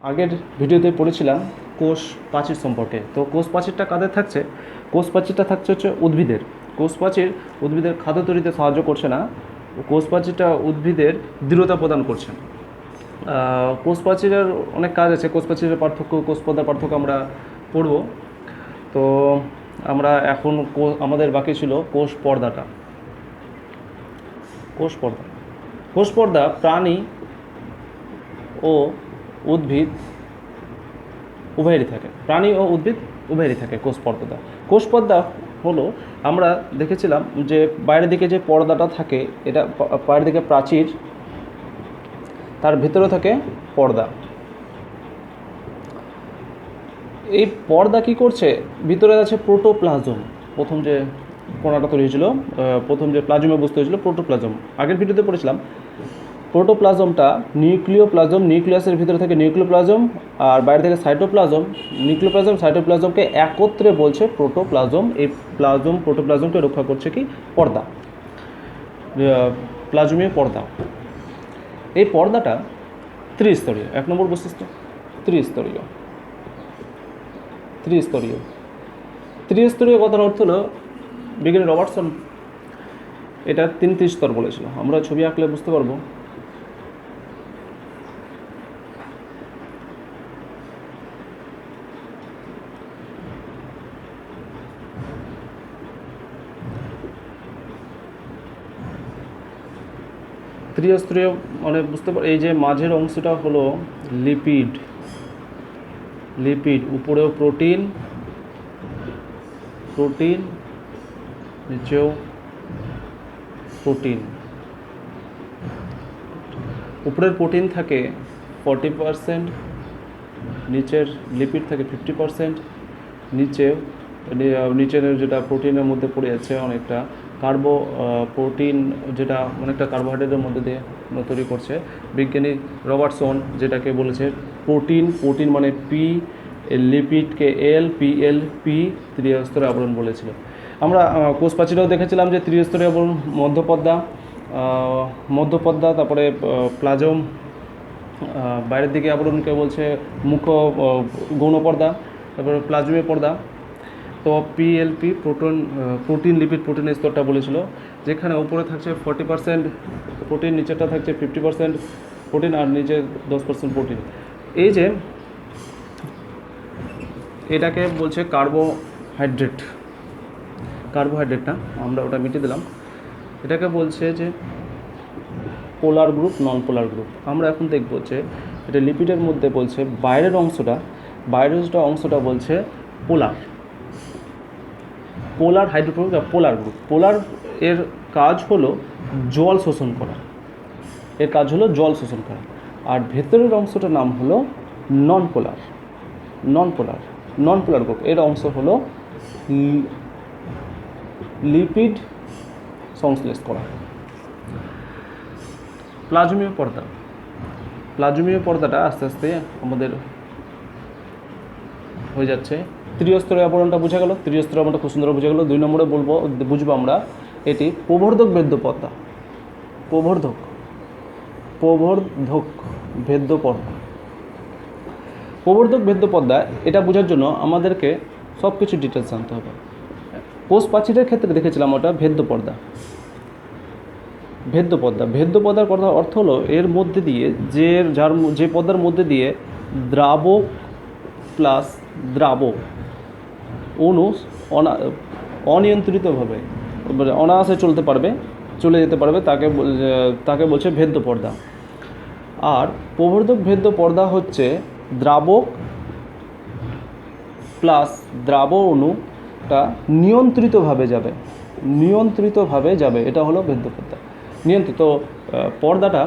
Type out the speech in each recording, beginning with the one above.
আগের ভিডিওতে পড়েছিলাম কোষ প্রাচীর সম্পর্কে। তো কোষ প্রাচীরটা কাদের থাকছে? কোষ প্রাচীরটা থাকছে হচ্ছে উদ্ভিদের। কোষ প্রাচীর উদ্ভিদের খাদ্য তৈরিতে সাহায্য করছে না, কোষ প্রাচীরটা উদ্ভিদের দৃঢ়তা প্রদান করছে। কোষ প্রাচীরের অনেক কাজ আছে। কোষ প্রাচীরের পার্থক্য, কোষ পর্দার পার্থক্য আমরা পড়ব। তো আমরা এখন আমাদের বাকি ছিল কোষ পর্দাটা। কোষ পর্দা, কোষ পর্দা প্রাণী ও উদ্ভিদ উভয়েরই থাকে, প্রাণী ও উদ্ভিদ উভয়েরই থাকে কোষ পর্দা। কোষ পর্দা হলো, আমরা দেখেছিলাম যে বাইরের দিকে যে পর্দাটা থাকে, এটা বাইরের দিকে প্রাচীর, তার ভিতরে থাকে পর্দা। এই পর্দা কি করছে? ভিতরে আছে প্রোটোপ্লাজম। প্রথম যে কণাটা তৈরি হয়েছিল, প্রথম যে প্লাজমে বস্তু হয়েছিল প্রোটোপ্লাজম, আগের ভিডিওতে পড়েছিলাম। প্রোটোপ্লাজমটা নিউক্লিওপ্লাজম, নিউক্লিয়াসের ভিতরে থাকে নিউক্লিওপ্লাজম, আর বাইরে থেকে সাইটোপ্লাজম। নিউক্লিওপ্লাজম সাইটোপ্লাজমকে একত্রে বলছে প্রোটোপ্লাজম। এই প্রোটোপ্লাজমকে রক্ষা করছে কি? পর্দা, প্লাজমীয় পর্দা। এই পর্দাটা ত্রিস্তরীয়। এক নম্বর বৈশিষ্ট্য ত্রিস্তরীয়। ত্রিস্তরীয় কথার অর্থ হলো, বিজ্ঞানী রবার্টসন এটা 3 স্তর বলেছিল। আমরা ছবি আঁকলে বুঝতে পারবো। ত্রিস্তরীয় মানে বুঝতে পার, এই যে মাঝের অংশটা হলো লিপিড, উপরেও প্রোটিন, নিচেও প্রোটিন। উপরের প্রোটিন থাকে 40%, নিচের লিপিড থাকে 50%। নিচের যেটা প্রোটিনের মধ্যে পড়ে যাচ্ছে অনেকটা প্রোটিন, যেটা অনেকটা কার্বোহাইড্রেটের মধ্যে দিয়ে তৈরি করছে। বিজ্ঞানী রবার্টসন যেটাকে বলেছে প্রোটিন মানে পি, লিপিডকে এল, পি ত্রিস্তরীয় আবরণ বলেছিল। আমরা কোষ প্রাচীরেও দেখেছিলাম যে ত্রিস্তরীয় আবরণ, মধ্যপর্দা, তারপরে প্লাজম, বাইরের দিকে আবরণকে বলছে গৌণ পর্দা, তারপরে প্লাজমীয় পর্দা। তো পিএলপি প্রোটিন, লিপিড, প্রোটিনের স্তরটা বলেছিল, যেখানে উপরে থাকছে 40% প্রোটিন, নিচেরটা থাকছে 50% প্রোটিন, আর নিচে 10% প্রোটিন। এই যে এটাকে বলছে কার্বোহাইড্রেট না, আমরা ওটা মিটিয়ে দিলাম। এটাকে বলছে যে পোলার গ্রুপ, নন পোলার গ্রুপ। আমরা এখন দেখব যে এটা লিপিডের মধ্যে বলছে বাইরের অংশটা বলছে পোলার হাইড্রোফোবিক বা পোলার গ্রুপ। পোলার এর কাজ হলো জল শোষণ করা, আর ভেতরের অংশটার নাম হলো নন পোলার গ্রুপ। এর অংশ হলো লিপিড সংশ্লেষ করা। প্লাজমীয় পর্দাটা আস্তে আস্তে আমাদের হয়ে যাচ্ছে। ত্রিস্তরীয় আবরণটা বোঝা গেল, ত্রিস্তরীয় আবরণটা খুব সুন্দর বোঝা গেল। 2 নম্বরে বুঝবো আমরা এটি প্রবর্ধক ভেদ্য পর্দা। প্রবর্ধক ভেদ্য পর্দা, এটা বোঝার জন্য আমাদেরকে সব কিছু ডিটেলস জানতে হবে। কোষ প্রাচীরের ক্ষেত্রে দেখেছিলাম ওটা ভেদ্য পর্দার কথা অর্থ হলো এর মধ্যে দিয়ে যে পর্দার মধ্যে দিয়ে দ্রাবক প্লাস দ্রাবক অণু অনিয়ন্ত্রিতভাবে অনায়াসে চলে যেতে পারবে, তাকে বলছে ভেদ্য পর্দা। আর প্রবর্ধক ভেদ্য পর্দা হচ্ছে দ্রাবক প্লাস অণুটা নিয়ন্ত্রিতভাবে যাবে, এটা হলো ভেদ্য পর্দা। নিয়ন্ত্রিত পর্দাটা,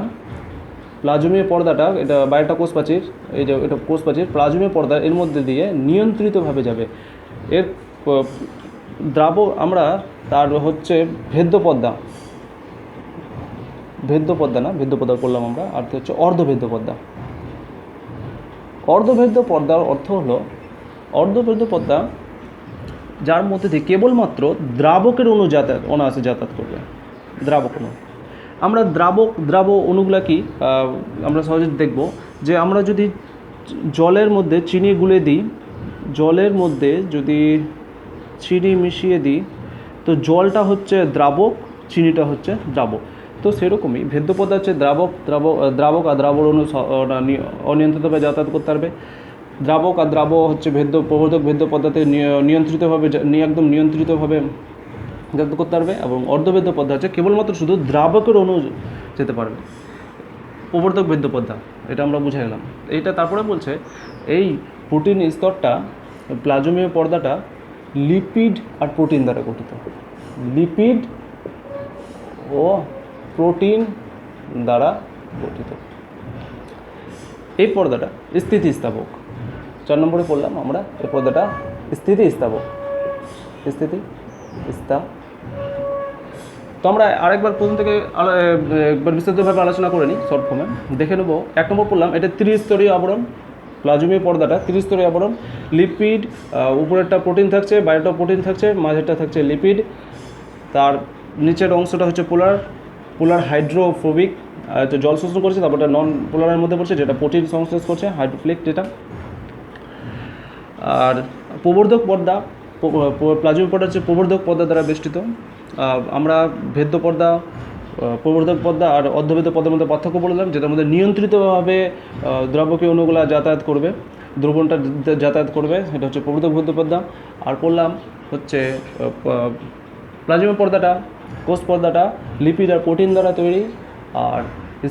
প্লাজমীয় পর্দাটা, এটা বাইরেটা কোষ প্রাচীর, এই যে এটা কোষ প্রাচীর, প্লাজমীয় পর্দা এর মধ্যে দিয়ে নিয়ন্ত্রিতভাবে যাবে। এর তার হচ্ছে ভেদ্য পর্দা করলাম আমরা। আর হচ্ছে অর্ধভেদ্য পর্দার অর্থ হলো যার মধ্যে দিয়ে কেবলমাত্র দ্রাবকের অণু অনায়াসে যাতায়াত করবে। আমরা দ্রাব অণুগুলা কি আমরা সহজে দেখব যে আমরা যদি জলের মধ্যে চিনি গুলে দিই, জলের মধ্যে যদি চিনি মিশিয়ে দিই তো জলটা হচ্ছে দ্রাবক, চিনিটা হচ্ছে দ্রাবক। তো সেরকমই ভেদ্য পদার্থ হচ্ছে দ্রাবক আর দ্রাবক অণু অনিয়ন্ত্রিতভাবে যাতায়াত করতে পারবে। দ্রাবক আর দ্রাবক হচ্ছে প্রবর্ধক ভেদ্য পদার্থে নিয়ন্ত্রিতভাবে একদম নিয়ন্ত্রিতভাবে যাতায়াত করতে পারবে, এবং অর্ধভেদ্য পদার্থ হচ্ছে কেবলমাত্র শুধু দ্রাবকের অণু যেতে পারবে, প্রবর্ধক ভেদ্য পদার্থ। এটা আমরা বুঝে গেলাম। এইটা তারপরে বলছে এই প্রোটিন স্তরটা, প্লাজমীয় পর্দাটা লিপিড আর প্রোটিন দ্বারা গঠিত। লিপিড ও প্রোটিন দ্বারা গঠিত। এই পর্দাটা স্থিতিস্থাপক। 4 নম্বরে পড়লাম আমরা এই পর্দাটা স্থিতিস্থাপক। তো আমরা আরেকবার প্রথম থেকে একবার বিস্তারিতভাবে আলোচনা করে নিই শর্ট ফর্মে দেখে নেব। 1 নম্বর পড়লাম, এটা ত্রিস্তরীয় আবরণ। প্লাজমীয় পর্দাটা ত্রিস্তরীয় আবরণ। লিপিড, উপরেরটা প্রোটিন থাকছে, বাইরেটা প্রোটিন থাকছে, মাঝেরটা থাকছে লিপিড। তার নিচের অংশটা হচ্ছে পোলার হাইড্রোফোবিক, জল শোষণ করছে। তারপরটা নন পোলারের মধ্যে পড়ছে, যেটা প্রোটিন সংশ্লেষ করছে, হাইড্রোফিলিক যেটা। আর প্রবর্ধক পর্দা, প্লাজমীয় পর্দা হচ্ছে প্রবর্ধক পর্দা দ্বারা বেষ্টিত। আমরা ভেদ্য পর্দা, প্রবর্ধক পর্দা আর অর্ধভেদ্য পর্দার মধ্যে পার্থক্য বললাম, যেটার মধ্যে নিয়ন্ত্রিতভাবে দ্রাবকীয় অণুগুলো যাতায়াত করবে, দ্রবণটা যাতায়াত করবে, এটা হচ্ছে প্রবর্ধক ভেদ্য পর্দা। আর বললাম হচ্ছে প্লাজমীয় পর্দাটা, কোষ পর্দাটা লিপিড আর প্রোটিন দ্বারা তৈরি, আর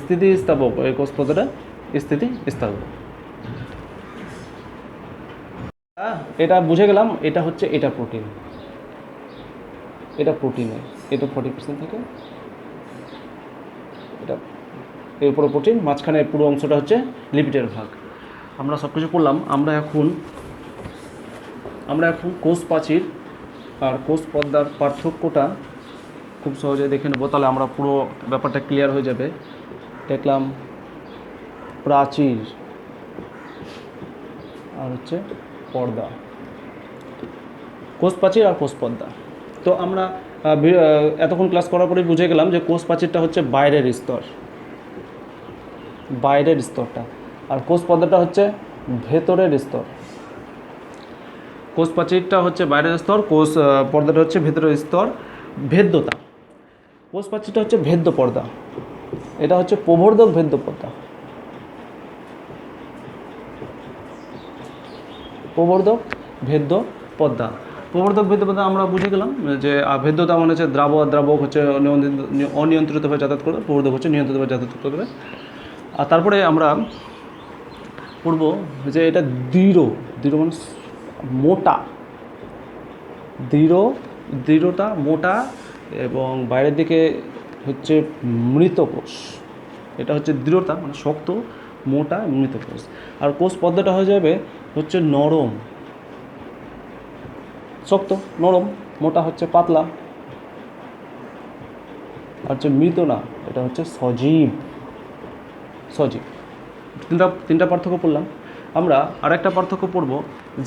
স্থিতিস্থাপক এই কোষ পর্দাটা স্থিতিস্থাপক। এটা বুঝে গেলাম। এটা হচ্ছে এটা প্রোটিন, এটা প্রোটিনে, এটা 40% থাকে, এটা এর উপরে প্রোটিন, মাঝখানে পুরো অংশটা হচ্ছে লিপিডের ভাগ। আমরা সব কিছু পড়লাম। আমরা এখন কোষ প্রাচীর আর কোষ পর্দার পার্থক্যটা খুব সহজে দেখে নেব, তাহলে আমরা পুরো ব্যাপারটা ক্লিয়ার হয়ে যাবে। দেখলাম প্রাচীর আর হচ্ছে পর্দা, কোষ প্রাচীর আর কোষ পর্দা। তো আমরা এতক্ষণ ক্লাস করার পরেই বুঝে গেলাম যে কোষ প্রাচীরটা হচ্ছে বাইরের স্তরটা, আর কোষ পর্দাটা হচ্ছে ভেতরের স্তর। কোষ প্রাচীরটা হচ্ছে বাইরের স্তর, কোষ পর্দাটা হচ্ছে ভেতরের স্তর। ভেদ্যতা, কোষ প্রাচীরটা হচ্ছে ভেদ্য পর্দা, এটা হচ্ছে প্রবর্ধক ভেদ্য পর্দা। প্রবর্ধক ভেদ্য পর্দা, প্রবর্ধক ভেদ্য পর্দা আমরা বুঝে গেলাম যে ভেদ্যতা মানে হচ্ছে দ্রাবক হচ্ছে অনিয়ন্ত্রিতভাবে যাতায়াত করবে, প্রবর্ধক হচ্ছে নিয়ন্ত্রিতভাবে যাতায়াত করবে। আর তারপরে আমরা পড়ব যে এটা দৃঢ় মানে মোটা, দৃঢ়তা মোটা, এবং বাইরের দিকে হচ্ছে মৃত কোষ। এটা হচ্ছে দৃঢ়তা মানে শক্ত, মোটা, মৃত কোষ। আর কোষ পর্দাটা হয়ে যাবে হচ্ছে নরম, শক্ত নরম, মোটা হচ্ছে পাতলা, আর হচ্ছে মৃত না, এটা হচ্ছে সজীব। তিনটা পার্থক্য পড়লাম। আমরা আরেকটা পার্থক্য পড়ব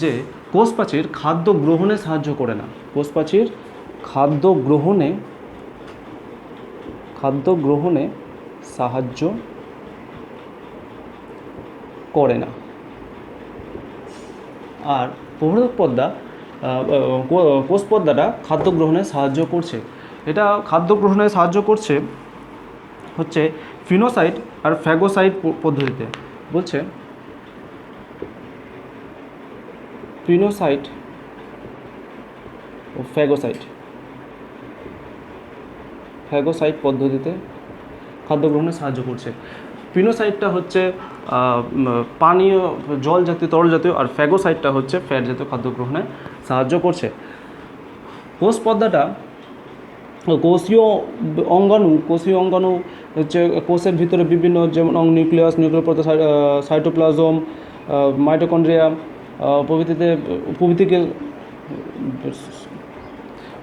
যে কোষ প্রাচীর খাদ্য গ্রহণে সাহায্য করে না। কোষ প্রাচীর খাদ্য গ্রহণে সাহায্য করে না। আর প্রবর্ধক পর্দা, কোষ পর্দাটা খাদ্য গ্রহণে সাহায্য করছে। এটা খাদ্য গ্রহণে সাহায্য করছে হচ্ছে ফিনোসাইট আর ফ্যাগোসাইট পদ্ধতিতে। বলছে ফিনোসাইট ও ফ্যাগোসাইট পদ্ধতিতে খাদ্য গ্রহণে সাহায্য করছে। ফিনোসাইটটা হচ্ছে পানীয় জল জাতীয়, তরল জাতীয়, আর ফ্যাগোসাইটটা হচ্ছে ফ্যাট জাতীয় খাদ্য গ্রহণে সাহায্য করছে। কোষ পর্দাটা কোষীয় অঙ্গাণু হচ্ছে কোষের ভিতরে বিভিন্ন, যেমন নিউক্লিয়াস, পর্দা, সাইটোপ্লাজম, মাইটোকন্ড্রিয়া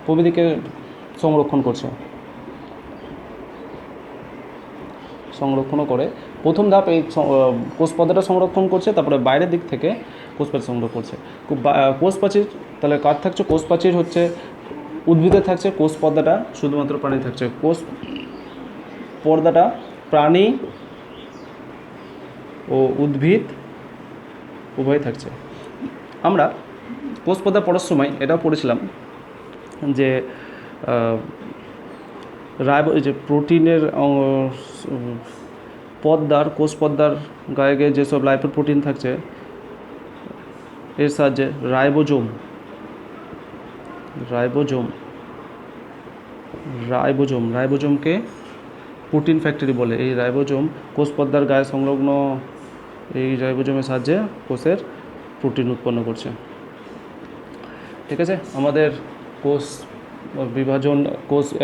প্রভৃতিকে সংরক্ষণ করে। প্রথম ধাপ এই কোষ পর্দাটা সংরক্ষণ করছে, তারপরে বাইরের দিক থেকে কোষ প্রাচীর সংগ্রহ করছে। কোষ প্রাচীর তাহলে কার থাকছে? কোষ প্রাচীর হচ্ছে উদ্ভিদের থাকছে, কোষ পর্দাটা শুধুমাত্র প্রাণী থাকছে। কোষ পর্দাটা প্রাণী ও উদ্ভিদ উভয় থাকছে। আমরা কোষ পর্দা পড়ার সময় এটাও পড়েছিলাম যে যে প্রোটিনের পর্দার, কোষ পর্দার গায়ে গায়ে যেসব লাইপোপ্রোটিন থাকছে এর সাহায্যে রাইবোজোমকে প্রোটিন ফ্যাক্টরি বলে। এই রাইবোজোম কোষ পর্দার গায়ে সংলগ্ন এই রাইবোজোমের সাহায্যে কোষের প্রোটিন উৎপন্ন করছে। ঠিক আছে, আমাদের কোষ বিভাজন,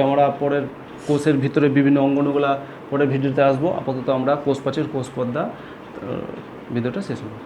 আমরা পরের কোষের ভিতরে বিভিন্ন অঙ্গনগুলা পরের ভিডিওতে আসবো। আপাতত আমরা কোষ প্রাচীর, কোষ পর্দা ভিডিওটা শেষ হলো।